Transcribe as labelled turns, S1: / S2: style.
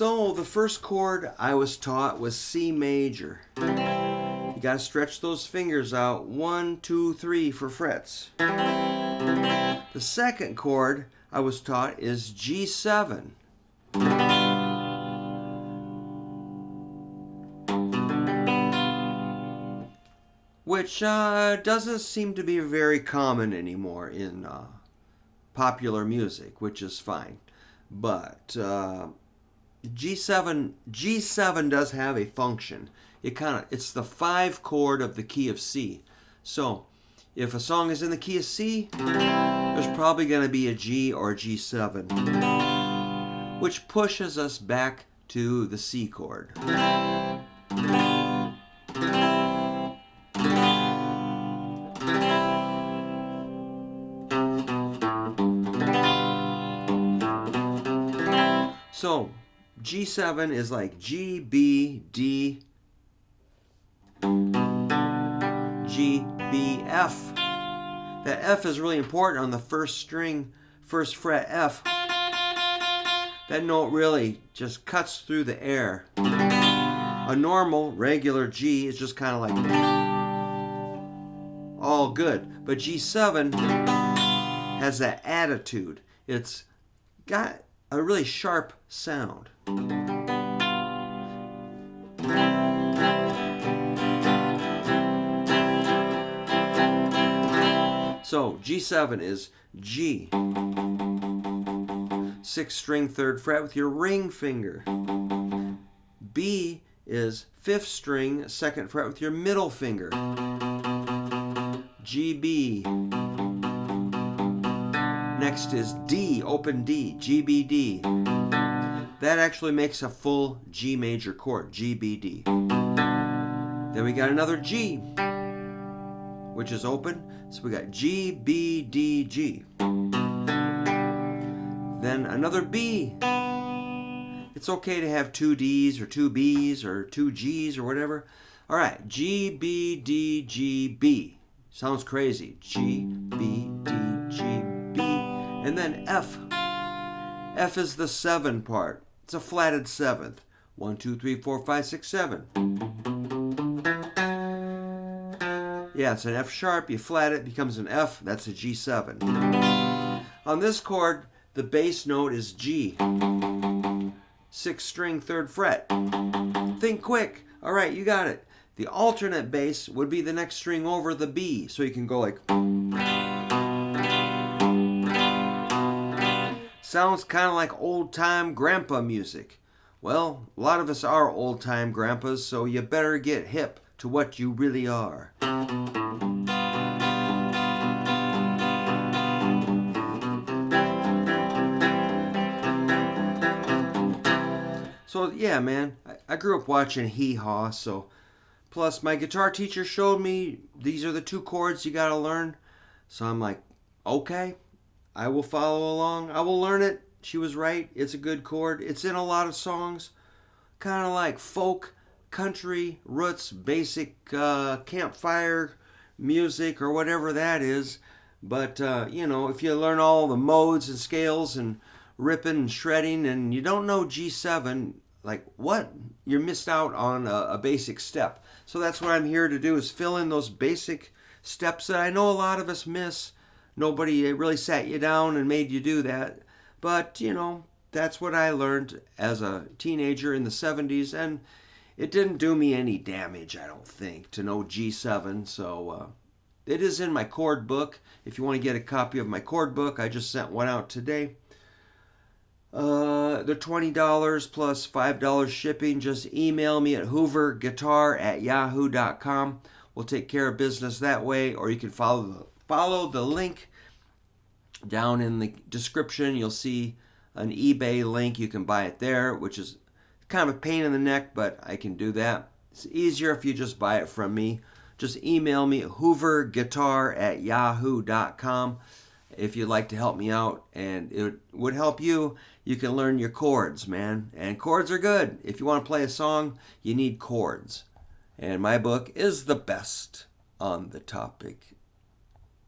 S1: So the first chord I was taught was C major. You got to stretch those fingers out. 1, 2, 3 for frets. The second chord I was taught is G7. Which doesn't seem to be very common anymore in popular music, which is fine. But G7 does have a function. It's the 5 chord of the key of C. So if a song is in the key of C, there's probably going to be a G or a G7, which pushes us back to the C chord. So G7 is like G, B, D, G, B, F. That F is really important on the first string, first fret F. That note really just cuts through the air. A normal, regular G is just kind of like all good. But G7 has that attitude. It's got a really sharp sound. So G7 is G, 6th string, 3rd fret with your ring finger. B is 5th string, 2nd fret with your middle finger. G, B. Next is D, open D, G, B, D. That actually makes a full G major chord, G, B, D. Then we got another G, which is open. So we got G, B, D, G. Then another B. It's okay to have 2 Ds or 2 Bs or 2 Gs or whatever. All right, G, B, D, G, B. Sounds crazy. G, B, D, G, B. And then F. F is the 7 part. It's a flatted 7th. 1, 2, 3, 4, 5, 6, 7. Yeah, it's an F sharp. You flat it, becomes an F. That's a G7. On this chord, the bass note is G. 6th string, 3rd fret. Think quick. All right, you got it. The alternate bass would be the next string over the B. So you can go like... Sounds kind of like old-time grandpa music. Well, a lot of us are old-time grandpas, so you better get hip to what you really are. So yeah, man, I grew up watching Hee Haw, so plus my guitar teacher showed me these are the 2 chords you gotta learn. So I'm like, okay, I will follow along. I will learn it. She was right. It's a good chord. It's in a lot of songs, kind of like folk, country, roots, basic campfire music or whatever that is. But, if you learn all the modes and scales and ripping and shredding and you don't know G7, like what? You're missed out on a basic step. So that's what I'm here to do, is fill in those basic steps that I know a lot of us miss. Nobody really sat you down and made you do that. But, that's what I learned as a teenager in the 70s, and it didn't do me any damage, I don't think, to know G7. So it is in my chord book. If you want to get a copy of my chord book, I just sent one out today. They're $20 plus $5 shipping. Just email me at hooverguitar@yahoo.com. We'll take care of business that way, or you can follow the link down in the description. You'll see an eBay link. You can buy it there, which is kind of a pain in the neck, but I can do that. It's easier if you just buy it from me. Just email me at hooverguitar@yahoo.com if you'd like to help me out, and it would help you. You can learn your chords, man. And chords are good. If you want to play a song, you need chords. And my book is the best on the topic.